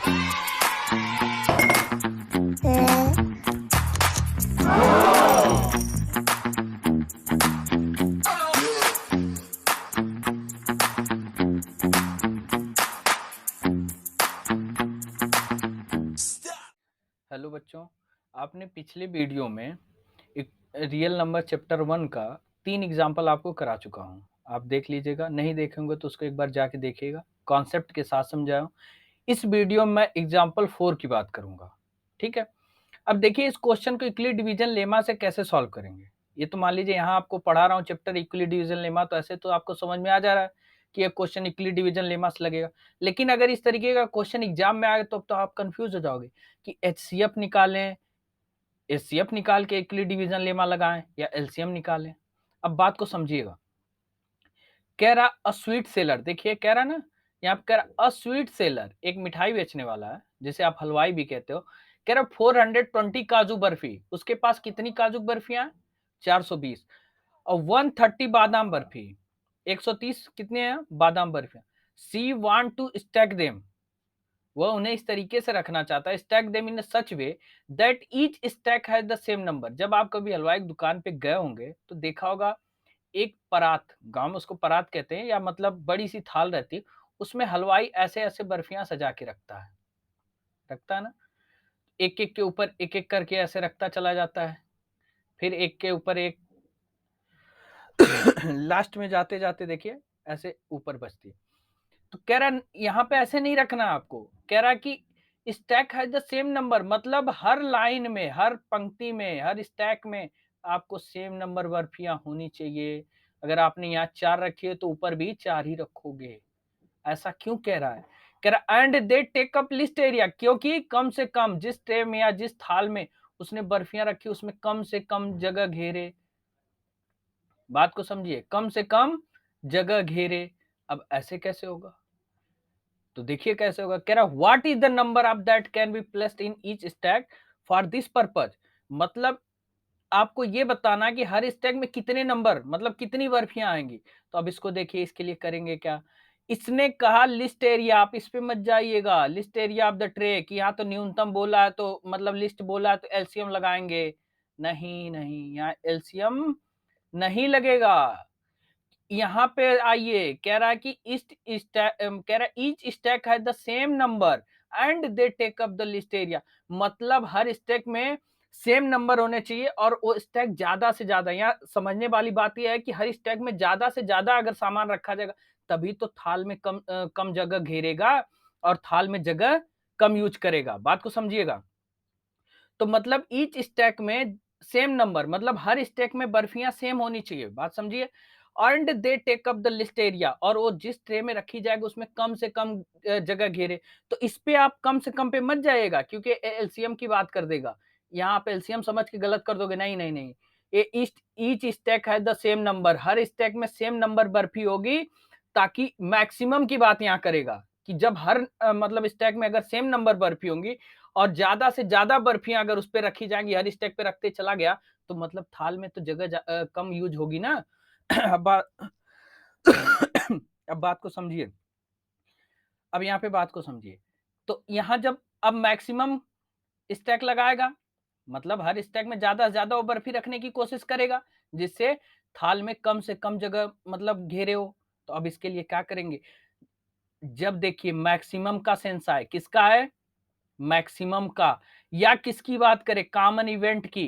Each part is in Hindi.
हेलो बच्चों, आपने पिछले वीडियो में एक रियल नंबर चैप्टर 1 का 3 एग्जाम्पल आपको करा चुका हूँ। आप देख लीजिएगा, नहीं देखेंगे तो उसको एक बार जाके देखिएगा, कॉन्सेप्ट के साथ समझाया हूँ। इस वीडियो में मैं एग्जाम्पल 4 की बात करूंगा। ठीक है, अब देखिए इस क्वेश्चन को इक्वली डिवीजन लेमा से कैसे सॉल्व करेंगे। ये तो मान लीजिए यहाँ आपको पढ़ा रहा हूँ चैप्टर इक्वली डिवीजन लेमा, तो ऐसे तो आपको समझ में आ जा रहा है कि ये क्वेश्चन इक्वली डिवीजन लेमा से लगेगा। लेकिन अगर इस तरीके का क्वेश्चन एग्जाम में आए तो आप कंफ्यूज हो जाओगे कि एचसीएफ निकालें, एचसीएफ निकाल के इक्वली डिवीजन लेमा लगाएं या एलसीएम निकालें। अब बात को समझिएगा। कह रहा अ स्वीट सेलर, देखिए कह रहा ना, यहाँ पे कह रहा अ स्वीट सेलर, एक मिठाई बेचने वाला है जिसे आप हलवाई भी कहते हो। कह रहा 420 काजू बर्फी, उसके पास कितनी काजू बर्फियां? 420। और 130 बादाम बर्फी, 130 कितने हैं बादाम बर्फियां। She want to stack them, वह उन्हें इस तरीके से रखना चाहता है, stack them in such way that each stack has the same number. जब आप कभी हलवाई की दुकान पे गए होंगे तो देखा होगा, एक परात, गांव में उसको परात कहते हैं, या मतलब बड़ी सी थाल रहती है, उसमें हलवाई ऐसे ऐसे बर्फियां सजा के रखता है ना। एक एक के ऊपर एक एक करके ऐसे रखता चला जाता है, फिर एक के ऊपर एक लास्ट में जाते जाते देखिए ऐसे ऊपर बचती है। तो कह रहा यहाँ पे ऐसे नहीं रखना आपको, कह रहा कि stack has the same number, मतलब हर लाइन में, हर पंक्ति में, हर स्टैक में आपको सेम नंबर बर्फियां होनी चाहिए। अगर आपने यहाँ 4 रखी है तो ऊपर भी 4 ही रखोगे। ऐसा क्यों कह रहा है? कह रहा and they take up least area, क्योंकि कम से कम जिस ट्रे में या जिस थाल में उसने बर्फियां रखी उसमें कम से कम जगह घेरे। बात को समझिए, कम से कम जगह घेरे। अब ऐसे कैसे होगा? तो देखिए कैसे होगा। कह रहा what is the number of that can be placed in each stack for this purpose, मतलब आपको ये बताना कि हर स्टैक में कितने नंबर, मतलब कितनी बर्फियां आएंगी। तो अब इसको देखिए, इसके लिए करेंगे क्या। इसने कहा लिस्ट एरिया, आप इस पे मत जाइएगा, list area of the tray, कि यहाँ तो न्यूनतम बोला है तो मतलब लिस्ट बोला है तो एलसीएम लगाएंगे। नहीं नहीं, यहाँ एलसीएम नहीं लगेगा। यहाँ पे आइए, कह रहा है कि कह रहा है each stack has the same number and they take up the least area, मतलब हर स्टैक में सेम नंबर होने चाहिए और वो स्टैक ज्यादा से ज्यादा। यहाँ समझने वाली बात यह है कि हर स्टैक में ज्यादा से ज्यादा अगर सामान रखा जाएगा तभी तो थाल में कम जगह घेरेगा और थाल में जगह कम यूज करेगा। बात को समझिएगा। तो मतलब ईच स्टैक में सेम नंबर, मतलब हर स्टैक में बर्फियां सेम होनी चाहिए। बात समझिए। And they take up the least area, और वो जिस ट्रे में रखी जाएगी उसमें कम से कम जगह घेरे। तो इस पे आप कम से कम पे मत जाइएगा क्योंकि एलसीएम की बात कर देगा। यहाँ आप एलसीएम समझ के गलत कर दोगे। नहीं नहीं नहीं, ये ईच स्टैक है the same number, her stack में सेम नंबर बर्फी होगी, ताकि मैक्सिमम की बात यहाँ करेगा कि जब हर मतलब स्टैक में अगर सेम नंबर बर्फी होंगी और ज्यादा से ज्यादा बर्फियां अगर उस पर रखी जाएंगी, हर स्टैक पे रखते चला गया, तो मतलब थाल में तो जगह कम यूज होगी ना। अब बात अब बात को समझिए। अब यहाँ पे बात को समझिए। तो यहाँ जब अब मैक्सिमम स्टैक लगाएगा, मतलब हर स्टैक में ज्यादा से ज्यादा वो बर्फी रखने की कोशिश करेगा जिससे थाल में कम से कम जगह मतलब घेरे हो। तो अब इसके लिए क्या करेंगे, जब देखिए मैक्सिमम का सेंस आए, किसका है, मैक्सिमम का, या किसकी बात करें, कॉमन इवेंट की।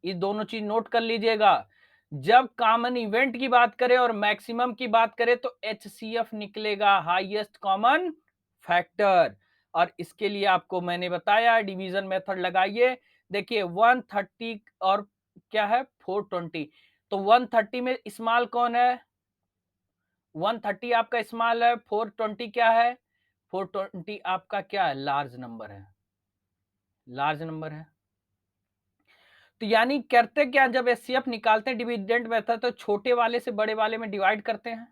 ये दोनों चीज नोट कर लीजिएगा। जब कॉमन इवेंट की बात करें और मैक्सिमम की बात करें तो एचसीएफ निकलेगा, हाईएस्ट कॉमन फैक्टर। और इसके लिए आपको मैंने बताया डिवीजन मेथड लगाइए। देखिए 130 और क्या है 420, तो 130 में स्मॉल कौन है, 130 आपका स्मॉल है, 420 क्या है, 420 आपका क्या है, लार्ज नंबर है, लार्ज नंबर है। तो यानी करते क्या, जब एचसीएफ निकालते हैं डिविडेंड मेथड तो छोटे वाले से बड़े वाले में डिवाइड करते हैं।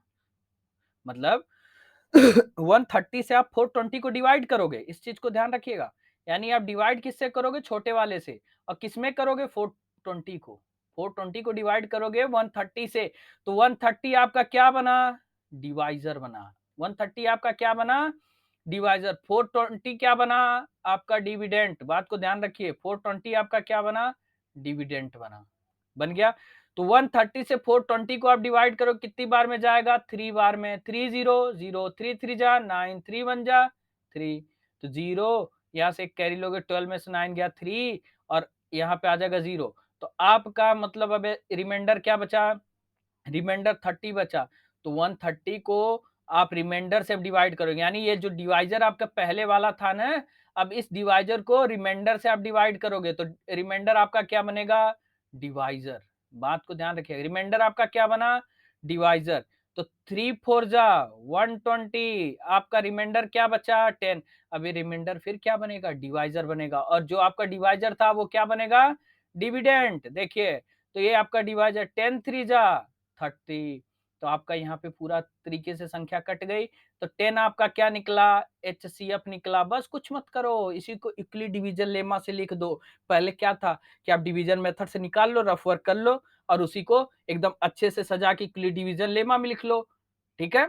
मतलब 130 से आप 420 को डिवाइड करोगे, इस चीज को ध्यान रखिएगा। यानी आप डिवाइड किससे करोगे, छोटे वाले से, और किसमें करोगे, 420 को। 420 को डिवाइड करोगे 130 से, तो 130 आपका क्या बना, डिवाइजर बना। 130 आपका क्या बना, डिवाइजर 420 क्या बना आपका डिविडेंट, बात को ध्यान रखिए 420 आपका क्या बना डिविडेंट बन गया। तो 130 से 420 को आप डिवाइड करो कितनी बार में जाएगा 3 बार में, 3 0 0 3 3 जा 9 3 1 जा 3, तो 0 यहाँ से कैरी लोगे 12 में से 9 गया 3 और यहाँ पे आ जाएगा 0। तो आपका मतलब अब रिमाइंडर क्या बचा, रिमाइंडर 30 बचा। तो 130 को आप रिमाइंडर से डिवाइड करोगे, यानी ये जो डिवाइजर आपका पहले वाला था ना, अब इस डिवाइजर को रिमाइंडर से आप डिवाइड करोगे तो रिमाइंडर आपका क्या बनेगा डिवाइजर। बात को ध्यान रखिए, रिमाइंडर आपका क्या बना डिवाइजर। तो 3 4 जा 120, आपका रिमाइंडर क्या बचा 10। अब ये रिमाइंडर फिर क्या बनेगा डिवाइजर बनेगा, और जो आपका डिवाइजर था वो क्या बनेगा डिविडेंट। देखिए तो ये आपका डिवाइजर 10 3 जा 30, तो आपका यहाँ पे पूरा तरीके से संख्या कट गई। तो 10 आपका क्या निकला HCF निकला। बस कुछ मत करो, इसी को यूक्लिड डिवीजन लेमा से लिख दो। पहले क्या था कि आप डिवीजन मेथड से निकाल लो, रफ वर्क कर लो और उसी को एकदम अच्छे से सजा के यूक्लिड डिवीजन लेमा में लिख लो। ठीक है,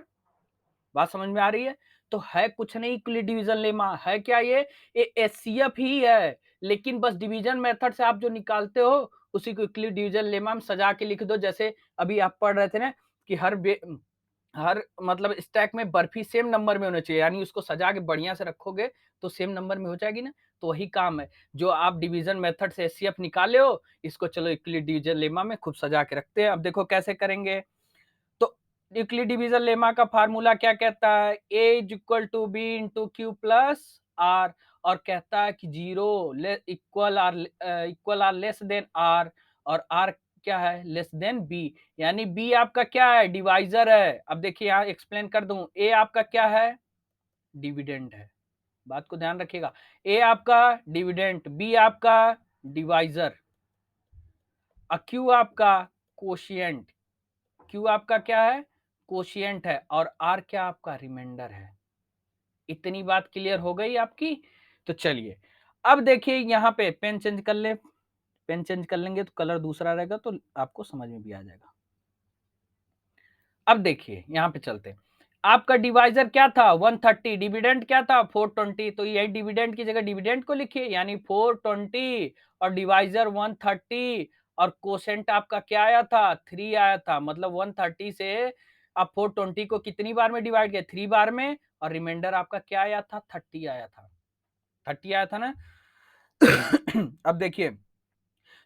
बात समझ में आ रही है। तो है कुछ नहीं यूक्लिड डिवीजन लेमा, है क्या ये HCF ही है, लेकिन बस डिवीजन मेथड से आप जो निकालते हो उसी को यूक्लिड डिवीजन लेमा में सजा के लिख दो। जैसे अभी आप पढ़ रहे थे ना कि हर मतलब स्टैक में बर्फी सेम नंबर में होना चाहिए, यानी उसको सजा के बढ़िया से रखोगे तो सेम नंबर में हो जाएगी ना। तो वही काम है जो आप डिवीजन मेथड से HCF निकाले हो, इसको चलो यूक्लिड डिवीजन लेमा में खूब सजा के रखते हैं। अब देखो कैसे करेंगे। तो यूक्लिड डिवीजन लेमा का फार्मूला क्या कहता है, a is equal to B into Q plus R, और कहता है कि zero equal R less than R, और आर क्या है लेस देन बी, यानी बी आपका क्या है डिवाइजर है। अब देखिए यहाँ एक्सप्लेन कर दूं, ए आपका क्या है डिविडेंड है, बात को ध्यान रखिएगा, ए आपका डिविडेंड, बी आपका डिवाइजर, क्यू आपका कोशिएंट, क्यू आपका क्या है कोशिएंट है, और आर क्या आपका रिमाइंडर है। इतनी बात क्लियर हो गई आपकी। तो चलिए अब देखिए यहाँ पे पेन चेंज कर ले, पेन चेंज कर लेंगे तो कलर दूसरा रहेगा तो आपको समझ में भी आ जाएगा। अब देखिए यहाँ पे चलते हैं, आपका डिवाइजर क्या था 130, डिविडेंड क्या था 420, तो यही डिविडेंड की जगह डिविडेंड को लिखिए, यानी 420 और डिवाइजर 130, और कोसेंट आपका क्या आया था 3 आया था, मतलब 130 से आप 420 को कितनी बार में डिवाइड किया 3 बार में, और रिमाइंडर आपका क्या आया था 30 आया था, 30 आया था ना। अब देखिए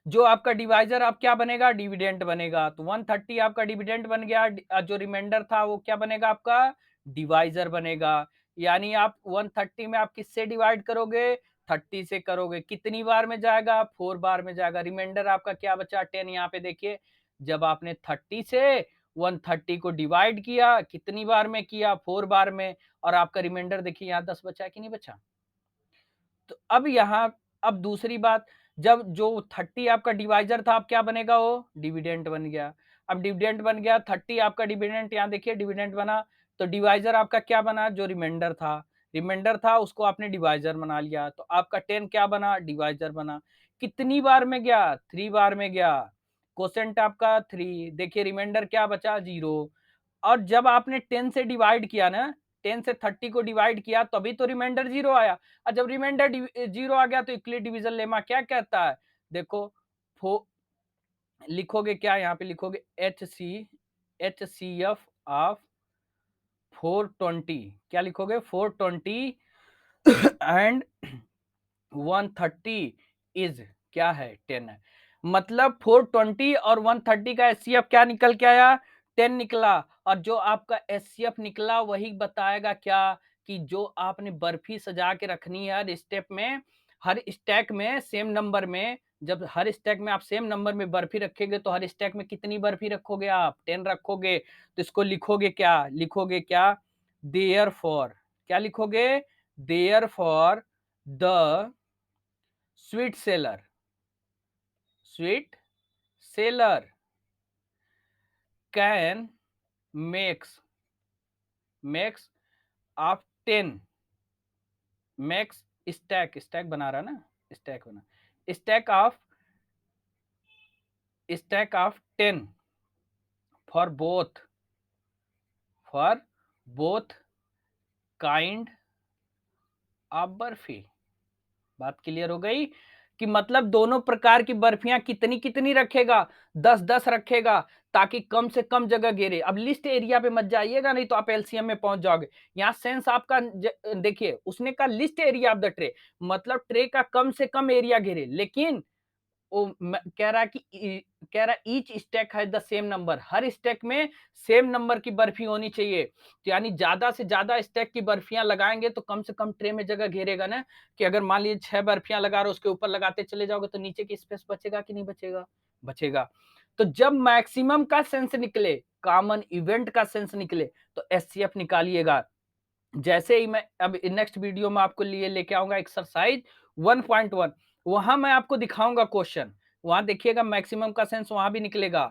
जो आपका डिवाइजर आप क्या बनेगा डिविडेंड बनेगा, तो 130 आपका डिविडेंड बन गया, जो रिमाइंडर था वो क्या बनेगा आपका डिवाइजर बनेगा। यानी आप 130 में आप किससे डिवाइड करोगे 30 से करोगे, कितनी बार में जाएगा 4 बार में जाएगा। रिमाइंडर आपका क्या बचा 10। यहाँ पे देखिए जब आपने 30 से 130 को डिवाइड किया कितनी बार में किया 4 बार में, और आपका रिमाइंडर देखिए यहाँ 10 बचा कि नहीं बचा। तो अब यहाँ अब दूसरी बात, जब जो 30 आपका डिवाइजर था अब क्या बनेगा वो डिविडेंड बन गया। अब डिविडेंड बन गया 30 आपका डिविडेंड, यहाँ देखिए डिविडेंड बना, तो डिवाइजर आपका क्या बना जो रिमाइंडर था, रिमाइंडर था उसको आपने डिवाइजर बना लिया, तो आपका 10 क्या बना डिवाइजर बना। कितनी बार में गया 3 बार में गया, कोसेंट आपका 3, देखिए रिमाइंडर क्या बचा 0। और जब आपने 10 से डिवाइड किया ना, 10 से 30 को डिवाइड किया तभी तो रिमाइंडर 0 आया, और जब रिमाइंडर 0 आ गया तो यूक्लिड डिवीजन लेमा क्या कहता है, देखो लिखोगे क्या यहाँ पे लिखोगे HCF ऑफ 420, क्या लिखोगे 420 एंड 130 इज क्या है 10 है, मतलब 420 और 130 का HCF क्या निकल के आया 10 निकला। और जो आपका HCF निकला वही बताएगा क्या कि जो आपने बर्फी सजा के रखनी है हर स्टेप में, हर स्टैक में सेम नंबर में, जब हर स्टैक में आप सेम नंबर में बर्फी रखेंगे तो हर स्टैक में कितनी बर्फी रखोगे आप 10 रखोगे, तो इसको लिखोगे क्या देयर फॉर, क्या लिखोगे therefore the sweet seller, sweet seller can makes makes of 10, makes stack, stack बना रहा ना, स्टैक बना, stack of 10 for both kind आप बर्फी। बात क्लियर हो गई कि मतलब दोनों प्रकार की बर्फियां कितनी कितनी रखेगा, 10-10 रखेगा ताकि कम से कम जगह घेरे। अब लिस्ट एरिया पे मत जाइएगा, नहीं तो आप एलसीएम में पहुंच जाओगे। यहाँ सेंस आपका देखिए, उसने कहा list area of the tray, मतलब ट्रे का कम से कम एरिया घेरे, लेकिन वो कह रहा है कि कह रहा है each stack has the same number, her stack में सेम नंबर की बर्फी होनी चाहिए। तो यानी ज्यादा से ज्यादा स्टैक की बर्फियां लगाएंगे तो कम से कम ट्रे में जगह घेरेगा ना। कि अगर मान लीजिए 6 बर्फियां लगा रहे हो, उसके ऊपर लगाते चले जाओगे तो नीचे की स्पेस बचेगा कि नहीं बचेगा? बचेगा। तो जब मैक्सिमम का सेंस निकले, कॉमन इवेंट का सेंस निकले, तो एचसीएफ निकालिएगा। जैसे ही मैं अब नेक्स्ट वीडियो में आपको लिए लेके आऊंगा एक्सरसाइज 1.1, वहां मैं आपको दिखाऊंगा क्वेश्चन। वहां देखिएगा मैक्सिमम का सेंस वहां भी निकलेगा।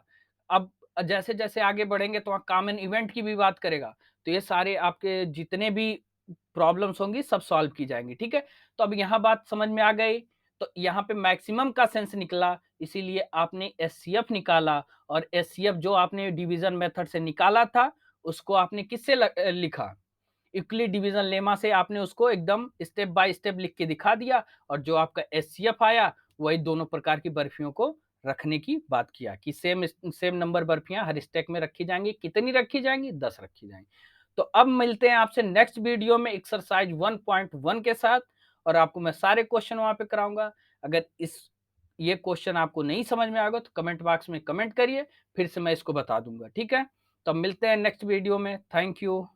अब जैसे जैसे आगे बढ़ेंगे तो वहां कॉमन इवेंट की भी बात करेगा। तो ये सारे आपके जितने भी प्रॉब्लम्स होंगी सब सॉल्व की जाएंगी, ठीक है। तो अब यहाँ बात समझ में आ गई। तो यहाँ पे मैक्सिमम का सेंस निकला, इसीलिए आपने एचसीएफ निकाला। और एचसीएफ जो आपने डिवीजन मेथड से निकाला था, उसको आपने किससे लिखा? यूक्लिड डिवीजन लेमा से आपने उसको एकदम स्टेप बाय स्टेप लिख के दिखा दिया। और जो आपका एचसीएफ आया, वही दोनों प्रकार की बर्फियों को रखने की बात किया कि सेम सेम नंबर बर्फियां हर स्टेक में रखी जाएंगी। कितनी रखी जाएंगी? 10 रखी जाएंगी। तो अब मिलते हैं आपसे नेक्स्ट वीडियो में एक्सरसाइज 1.1 के साथ। और आपको मैं सारे क्वेश्चन वहां पे कराऊंगा। अगर ये क्वेश्चन आपको नहीं समझ में आएगा तो कमेंट बॉक्स में कमेंट करिए, फिर से मैं इसको बता दूंगा, ठीक है। तो मिलते हैं नेक्स्ट वीडियो में। Thank you.